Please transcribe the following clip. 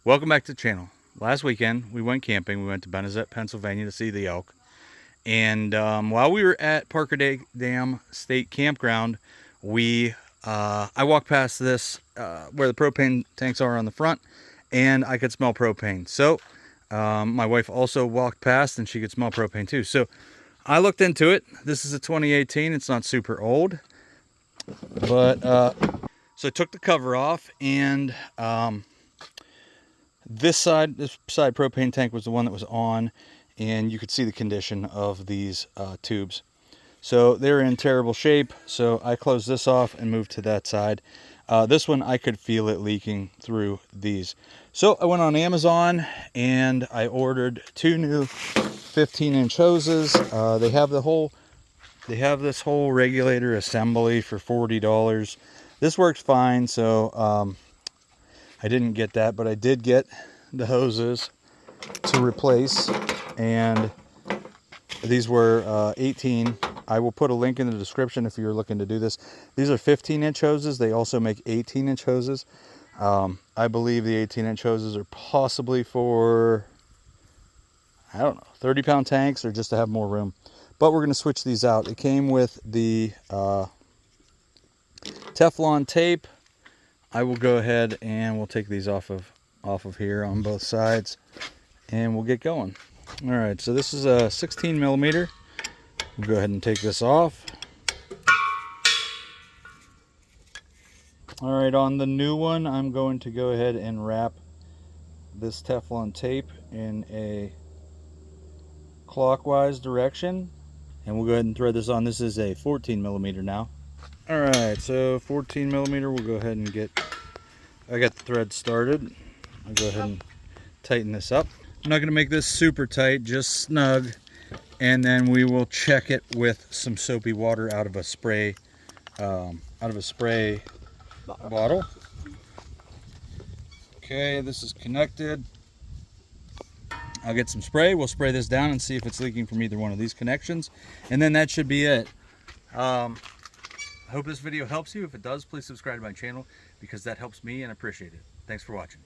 Welcome back to the channel. Last weekend we went camping. We went to Benezet, Pennsylvania to see the elk. And while we were at Parker Dam State Campground, I walked past this where the propane tanks are on the front, and I could smell propane. So my wife also walked past, and she could smell propane too. So I looked into it. This is a 2018. It's not super old, but so I took the cover off, and this side propane tank was the one that was on, and you could see the condition of these tubes. So they were in terrible shape, so I closed this off and moved to that side. This one, I could feel it leaking through these. So I went on Amazon and I ordered 2 new 15-inch hoses. They have this whole regulator assembly for $40. This works fine, so I didn't get that, but I did get the hoses to replace, and these were 18. I will put a link in the description if you're looking to do this. These are 15-inch hoses. They also make 18-inch hoses. I believe the 18-inch hoses are possibly for, I don't know, 30-pound tanks or just to have more room. But we're going to switch these out. It came with the Teflon tape. I will go ahead and we'll take these off of here on both sides, and we'll get going. All right, so this is a 16 millimeter. We'll go ahead and take this off. All right, on the new one, I'm going to go ahead and wrap this Teflon tape in a clockwise direction, and we'll go ahead and thread this on. This is a 14 millimeter now. All right, so 14 millimeter, we'll go ahead and I got the thread started. I'll go ahead and tighten this up. I'm not gonna make this super tight, just snug, and then we will check it with some soapy water out of a spray bottle. Okay, this is connected. I'll get some spray. We'll spray this down and see if it's leaking from either one of these connections, and then that should be it. I hope this video helps you. If it does, please subscribe to my channel because that helps me and I appreciate it. Thanks for watching.